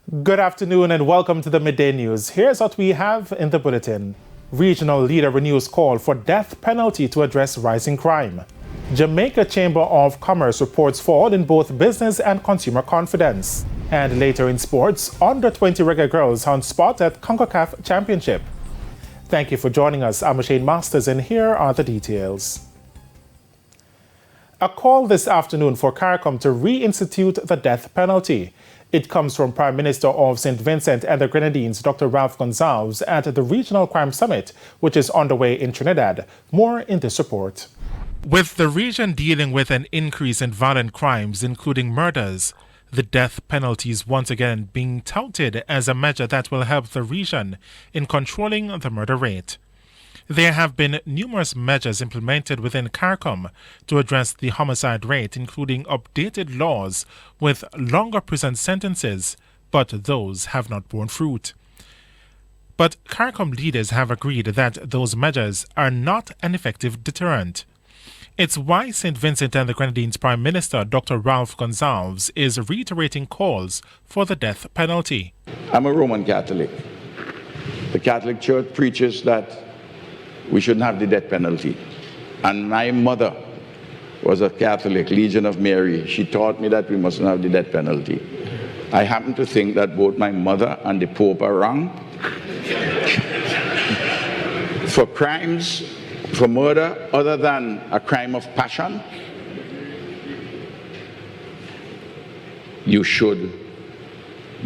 Good afternoon and welcome to the Midday News. Here's what we have in the bulletin. Regional leader renews call for death penalty to address rising crime. Jamaica Chamber of Commerce reports fall in both business and consumer confidence. And later in sports, under 20 reggae girls on spot at CONCACAF Championship. Thank you for joining us. I'm Shane Masters and here are the details. A call this afternoon for CARICOM to reinstitute the death penalty. It comes from Prime Minister of St. Vincent and the Grenadines, Dr. Ralph Gonsalves, at the Regional Crime Summit, which is underway in Trinidad. More in this report. With the region dealing with an increase in violent crimes, including murders, the death penalty is once again being touted as a measure that will help the region in controlling the murder rate. There have been numerous measures implemented within CARICOM to address the homicide rate, including updated laws with longer prison sentences, but those have not borne fruit. But CARICOM leaders have agreed that those measures are not an effective deterrent. It's why St. Vincent and the Grenadines Prime Minister, Dr. Ralph Gonsalves, is reiterating calls for the death penalty. I'm a Roman Catholic. The Catholic Church preaches that we shouldn't have the death penalty. And my mother was a Catholic, Legion of Mary. She taught me that we mustn't have the death penalty. I happen to think that both my mother and the Pope are wrong. For crimes, for murder, other than a crime of passion, you should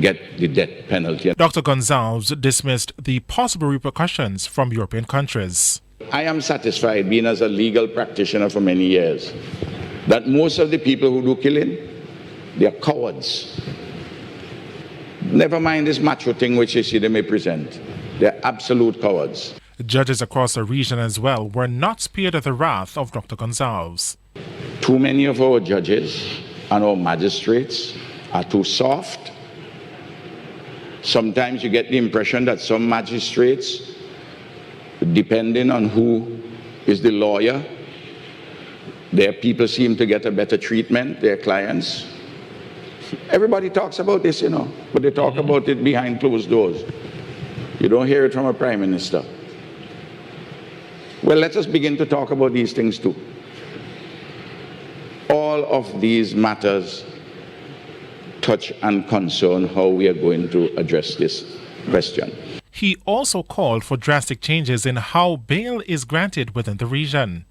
get the death penalty. Dr. Gonsalves dismissed the possible repercussions from European countries. I am satisfied, being as a legal practitioner for many years, that most of the people who do killing, they are cowards. Never mind this macho thing which you see they may present. They're absolute cowards. Judges across the region as well were not spared of the wrath of Dr. Gonsalves. Too many of our judges and our magistrates are too soft. Sometimes you get the impression that some magistrates, depending on who is the lawyer, their people seem to get a better treatment, their clients. Everybody talks about this, but they talk about it behind closed doors. You don't hear it from a prime minister. Well, let us begin to talk about these things too. All of these matters touch and concern how we are going to address this question. He also called for drastic changes in how bail is granted within the region.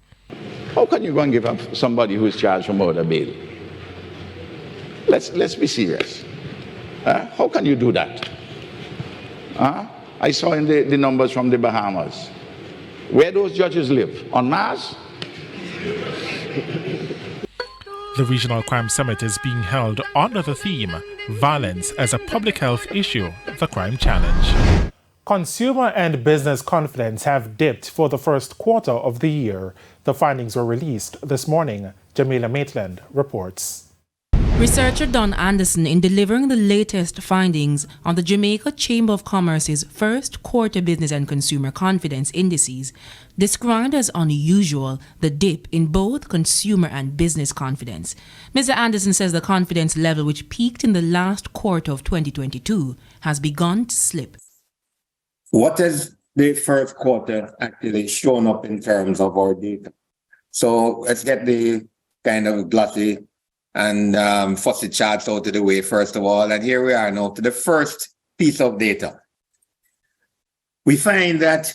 How can you go and give up somebody who is charged for murder bail? Let's be serious. How can you do that? I saw in the numbers from the Bahamas. Where those judges live? On Mars? The Regional Crime Summit is being held under the theme, Violence as a Public Health Issue, the Crime Challenge. Consumer and business confidence have dipped for the first quarter of the year. The findings were released this morning. Jamila Maitland reports. Researcher Don Anderson, in delivering the latest findings on the Jamaica Chamber of Commerce's first quarter business and consumer confidence indices, described as unusual the dip in both consumer and business confidence. Mr. Anderson says the confidence level, which peaked in the last quarter of 2022, has begun to slip. What has the first quarter actually shown up in terms of our data? So let's get the kind of glossy and fussy charts out of the way first of all. And here we are now to the first piece of data. We find that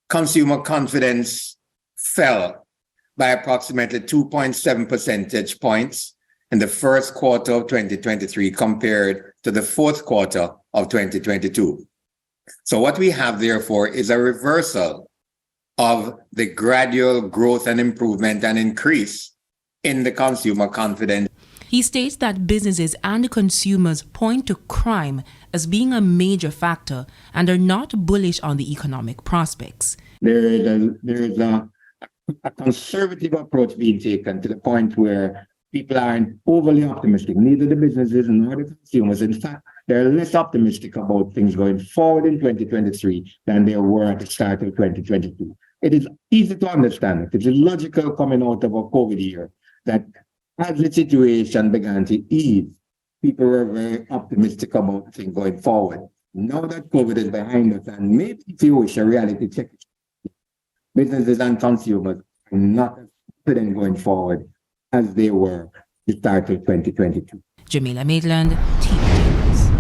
consumer confidence fell by approximately 2.7 percentage points in the first quarter of 2023 compared to the fourth quarter of 2022. So what we have, therefore, is a reversal of the gradual growth and improvement and increase in the consumer confidence. He states that businesses and consumers point to crime as being a major factor and are not bullish on the economic prospects. There is a conservative approach being taken to the point where people aren't overly optimistic, neither the businesses nor the consumers. In fact, they're less optimistic about things going forward in 2023 than they were at the start of 2022. It is easy to understand. It is logical coming out of a COVID year that as the situation began to ease, people were very optimistic about things going forward. Now that COVID is behind us, and maybe if you wish a reality check, businesses and consumers are not as confident going forward as they were at the start of 2022. Jamila Maitland, TV News.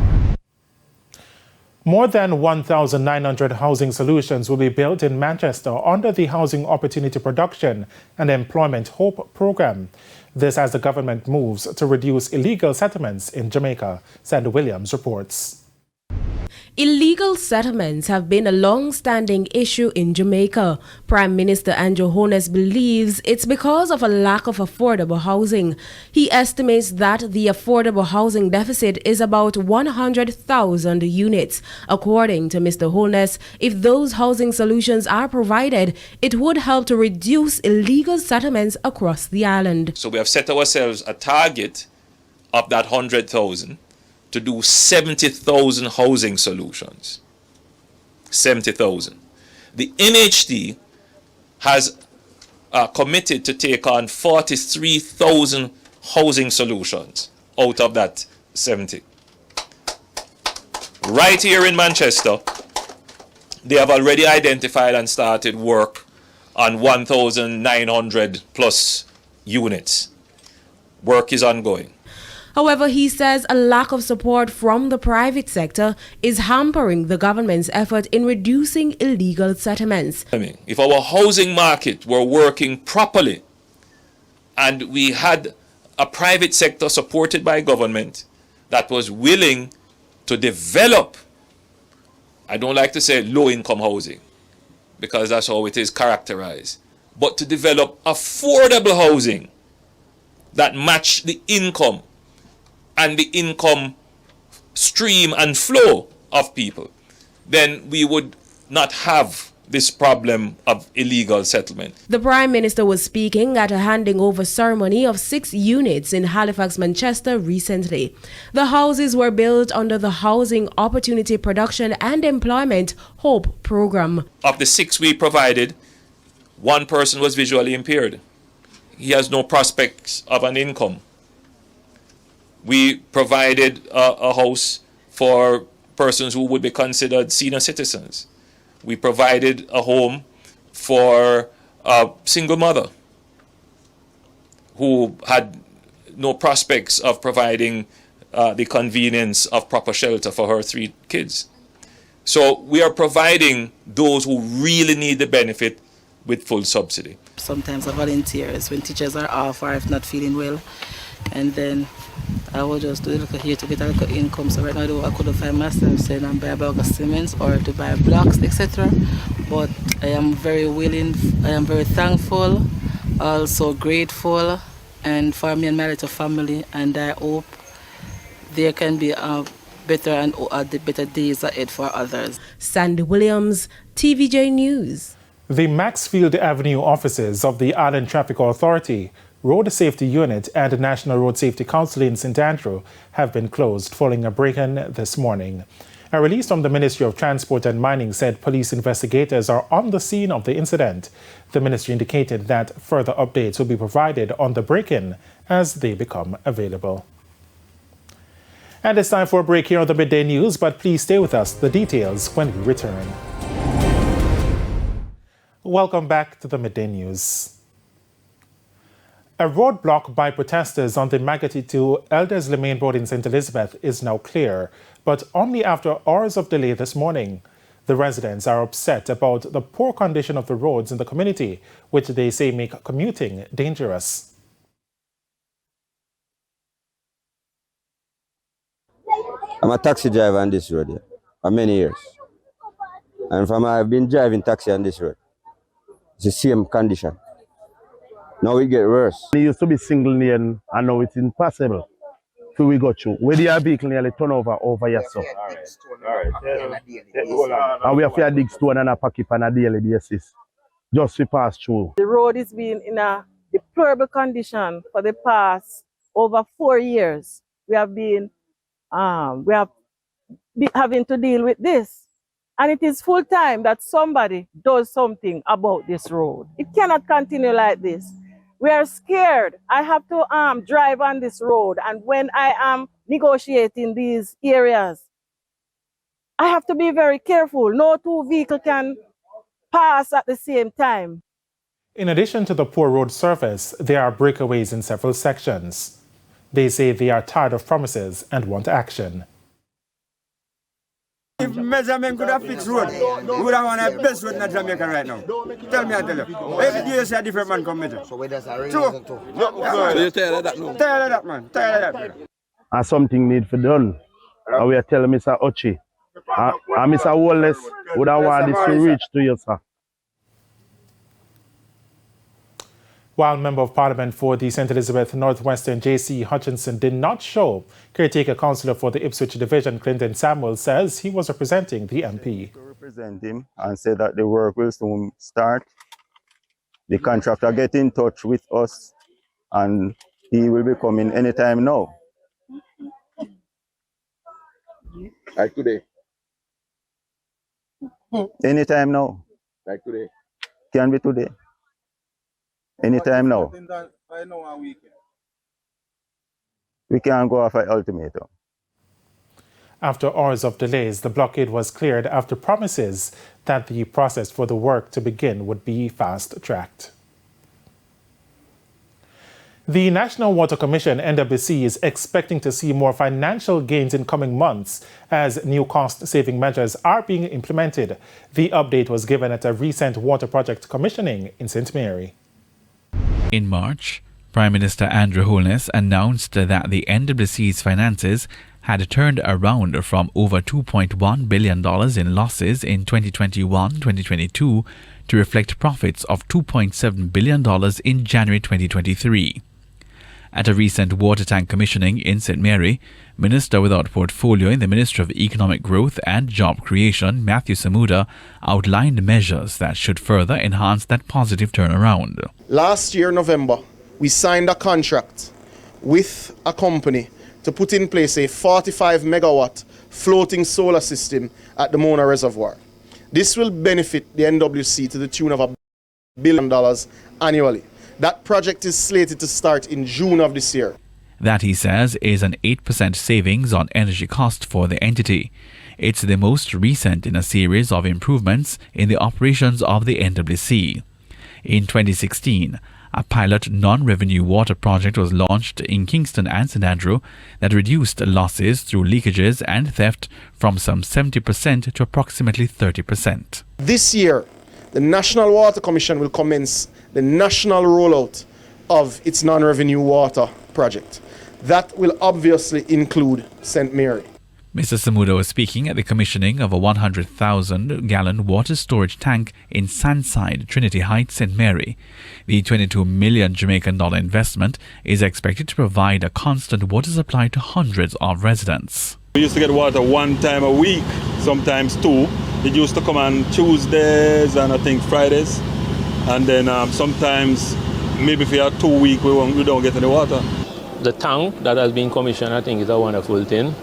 More than 1,900 housing solutions will be built in Manchester under the Housing Opportunity Production and Employment Hope program. This as the government moves to reduce illegal settlements in Jamaica, Sandy Williams reports. Illegal settlements have been a long-standing issue in Jamaica. Prime Minister Andrew Holness believes it's because of a lack of affordable housing. He estimates that the affordable housing deficit is about 100,000 units. According to Mr. Holness, if those housing solutions are provided, it would help to reduce illegal settlements across the island. So we have set ourselves a target of that 100,000. To do 70,000 housing solutions. 70,000. The NHD has committed to take on 43,000 housing solutions out of that 70. Right here in Manchester, they have already identified and started work on 1,900 plus units. Work is ongoing. However, he says a lack of support from the private sector is hampering the government's effort in reducing illegal settlements. If our housing market were working properly and we had a private sector supported by government that was willing to develop, I don't like to say low-income housing because that's how it is characterized, but to develop affordable housing that match the income and the income stream and flow of people, then we would not have this problem of illegal settlement. The Prime Minister was speaking at a handing over ceremony of 6 units in Halifax, Manchester recently. The houses were built under the Housing Opportunity Production and Employment Hope program. Of the 6 we provided, 1 person was visually impaired. He has no prospects of an income. We provided a house for persons who would be considered senior citizens. We provided a home for a single mother who had no prospects of providing the convenience of proper shelter for her 3 kids. So we are providing those who really need the benefit with full subsidy. Sometimes I volunteers when teachers are off or if not feeling well, and then I will just do a little here to get a little income. So right now I couldn't find myself saying I'm buy a bag of cements or to buy blocks, etc. But I am very willing, I am very thankful, also grateful, and for me and my little family, and I hope there can be a better and the better days ahead for others. Sandy Williams, TVJ News. The Maxfield Avenue offices of the Island Traffic Authority, Road Safety Unit and the National Road Safety Council in St. Andrew have been closed following a break-in this morning. A release from the Ministry of Transport and Mining said police investigators are on the scene of the incident. The ministry indicated that further updates will be provided on the break-in as they become available. And it's time for a break here on the Midday News, but please stay with us. The details when we return. Welcome back to the Midday News. A roadblock by protesters on the Magati to Eldersley Main Road in St. Elizabeth is now clear, but only after hours of delay this morning. The residents are upset about the poor condition of the roads in the community, which they say make commuting dangerous. I'm a taxi driver on this road here for many years. And I've been driving taxi on this road. It's the same condition. Now it get worse. It used to be single lane and now it's impossible. So we got you. Where the vehicle nearly turn over here, so. And we have to dig stone and a pack it on a daily basis. Just to pass through. The road has been in a deplorable condition for the past over 4 years. We have been having to deal with this. And it is full time that somebody does something about this road. It cannot continue like this. We are scared. I have to drive on this road, and when I am negotiating these areas. I have to be very careful. No two vehicles can pass at the same time. In addition to the poor road surface, there are breakaways in several sections. They say they are tired of promises and want action. If measurement could have fixed road, we would have one of the best road in Jamaica right now. Tell me, I tell you. Every day you see a different man come measure. So where does that reason to? So you tired of that now? Tired of that, man. Tired of that. And something need to be done. And we are telling Mr. Ochi. And Mr. Wallace would have want this to reach to you, sir. While Member of Parliament for the St. Elizabeth Northwestern J.C. Hutchinson did not show, caretaker councillor for the Ipswich Division Clinton Samuel says he was representing the MP. To represent him and say that the work will soon start. The contractor get in touch with us and he will be coming anytime now. Like today. Anytime now. Like today. Can be today. Anytime now. We can't go off an ultimatum. After hours of delays, the blockade was cleared after promises that the process for the work to begin would be fast-tracked. The National Water Commission, NWC, is expecting to see more financial gains in coming months as new cost-saving measures are being implemented. The update was given at a recent water project commissioning in St. Mary. In March, Prime Minister Andrew Holness announced that the NWC's finances had turned around from over $2.1 billion in losses in 2021-2022 to reflect profits of $2.7 billion in January 2023. At a recent water tank commissioning in St. Mary, Minister without portfolio in the Ministry of Economic Growth and Job Creation, Matthew Samuda, outlined measures that should further enhance that positive turnaround. Last year, November, we signed a contract with a company to put in place a 45 megawatt floating solar system at the Mona Reservoir. This will benefit the NWC to the tune of $1 billion annually. That project is slated to start in June of this year. That, he says, is an 8% savings on energy cost for the entity. It's the most recent in a series of improvements in the operations of the NWC. In 2016, a pilot non-revenue water project was launched in Kingston and St. Andrew that reduced losses through leakages and theft from some 70% to approximately 30%. This year, the National Water Commission will commence the national rollout of its non-revenue water project. That will obviously include St. Mary. Mr. Samuda was speaking at the commissioning of a 100,000-gallon water storage tank in Sandside, Trinity Heights, St. Mary. The $22 million Jamaican investment is expected to provide a constant water supply to hundreds of residents. We used to get water one time a week, sometimes two. It used to come on Tuesdays and I think Fridays. And then sometimes, maybe if we have 2 weeks, we don't get any water. The tank that has been commissioned, I think, is a wonderful thing.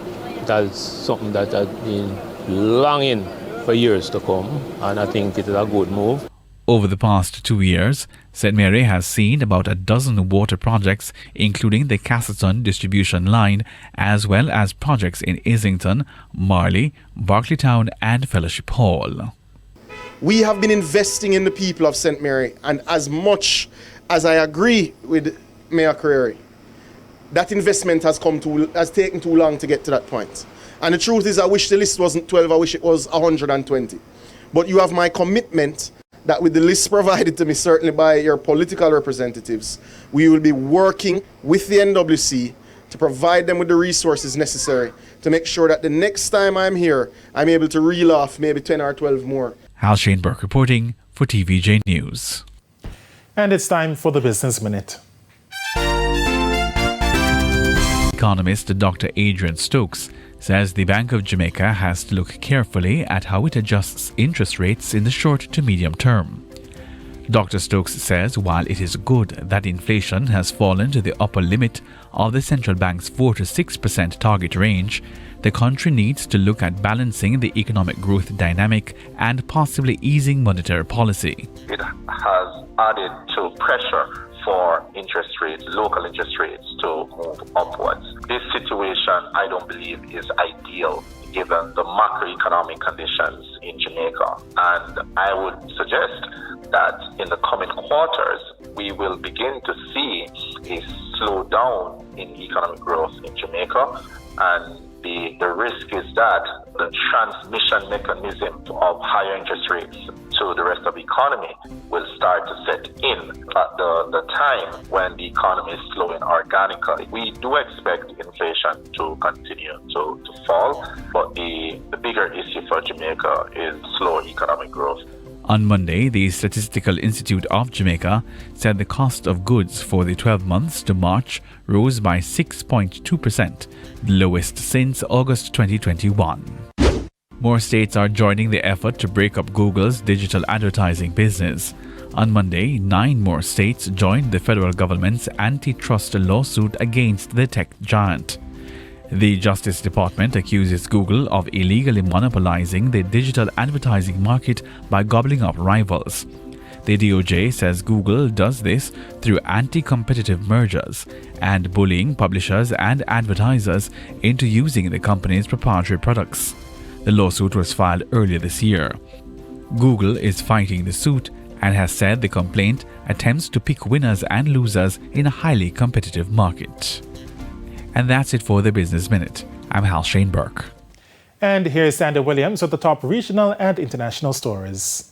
That's something that has been longing for years to come, and I think it is a good move. Over the past 2 years, St. Mary has seen about a dozen water projects, including the Castleton distribution line, as well as projects in Islington, Marley, Barclaytown, and Fellowship Hall. We have been investing in the people of St. Mary, and as much as I agree with Mayor Carreri, that investment has taken too long to get to that point. And the truth is, I wish the list wasn't 12, I wish it was 120. But you have my commitment that with the list provided to me, certainly by your political representatives, we will be working with the NWC to provide them with the resources necessary to make sure that the next time I'm here, I'm able to reel off maybe 10 or 12 more. Hal Shane Burke reporting for TVJ News. And it's time for the Business Minute. Economist Dr. Adrian Stokes says the Bank of Jamaica has to look carefully at how it adjusts interest rates in the short to medium term. Dr. Stokes says while it is good that inflation has fallen to the upper limit of the central bank's 4 to 6% target range, the country needs to look at balancing the economic growth dynamic and possibly easing monetary policy. It has added to pressure for interest rates, local interest rates, to move upwards. This situation, I don't believe, is ideal given the macroeconomic conditions in Jamaica. And I would suggest that in the coming quarters, we will begin to see a slowdown in economic growth in Jamaica. And the risk is that the transmission mechanism of higher interest rates to the rest of the economy will start to set in at the time when the economy is slowing organically. We do expect inflation to continue to fall, but the bigger issue for Jamaica is slow economic growth. On Monday, the Statistical Institute of Jamaica said the cost of goods for the 12 months to March rose by 6.2%, the lowest since August 2021. More states are joining the effort to break up Google's digital advertising business. On Monday, 9 more states joined the federal government's antitrust lawsuit against the tech giant. The Justice Department accuses Google of illegally monopolizing the digital advertising market by gobbling up rivals. The DOJ says Google does this through anti-competitive mergers and bullying publishers and advertisers into using the company's proprietary products. The lawsuit was filed earlier this year. Google is fighting the suit and has said the complaint attempts to pick winners and losers in a highly competitive market. And that's it for the Business Minute. I'm Hal Shane Burke. And here's Sandy Williams with the top regional and international stories.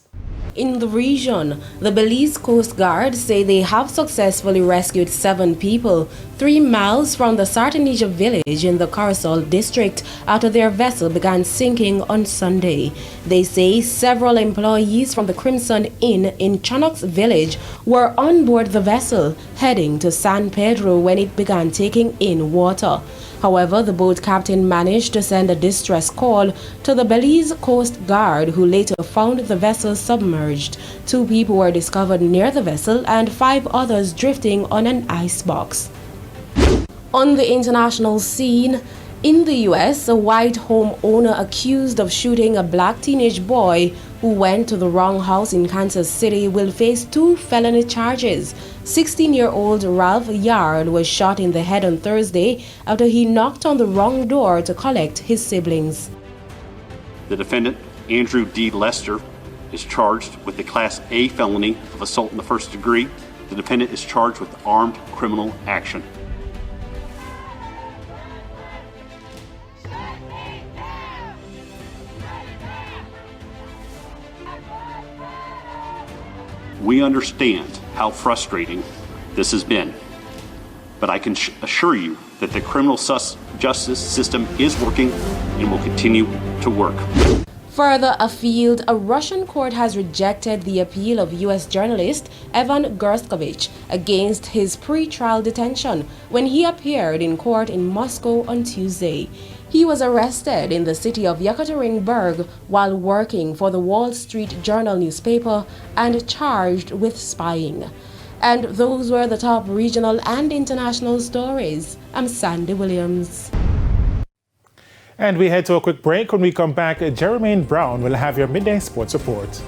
In the region, the Belize Coast Guard say they have successfully rescued 7 people 3 miles from the Sartanija village in the Carisol district after their vessel began sinking on Sunday. They say several employees from the Crimson Inn in Chanox village were on board the vessel heading to San Pedro when it began taking in water. However, the boat captain managed to send a distress call to the Belize Coast Guard, who later found the vessel submerged. 2 people were discovered near the vessel and 5 others drifting on an icebox. On the international scene, in the U.S., a white homeowner accused of shooting a black teenage boy who went to the wrong house in Kansas City will face 2 felony charges. 16-year-old Ralph Yard was shot in the head on Thursday after he knocked on the wrong door to collect his siblings. The defendant, Andrew D. Lester, is charged with the Class A felony of assault in the first degree. The defendant is charged with armed criminal action. We understand how frustrating this has been, but I can assure you that the criminal justice system is working and will continue to work. Further afield, a Russian court has rejected the appeal of U.S. journalist Evan Gershkovich against his pre-trial detention when he appeared in court in Moscow on Tuesday. He was arrested in the city of Yekaterinburg while working for the Wall Street Journal newspaper and charged with spying. And those were the top regional and international stories. I'm Sandy Williams. And we head to a quick break. When we come back, Jermaine Brown will have your midday sports report.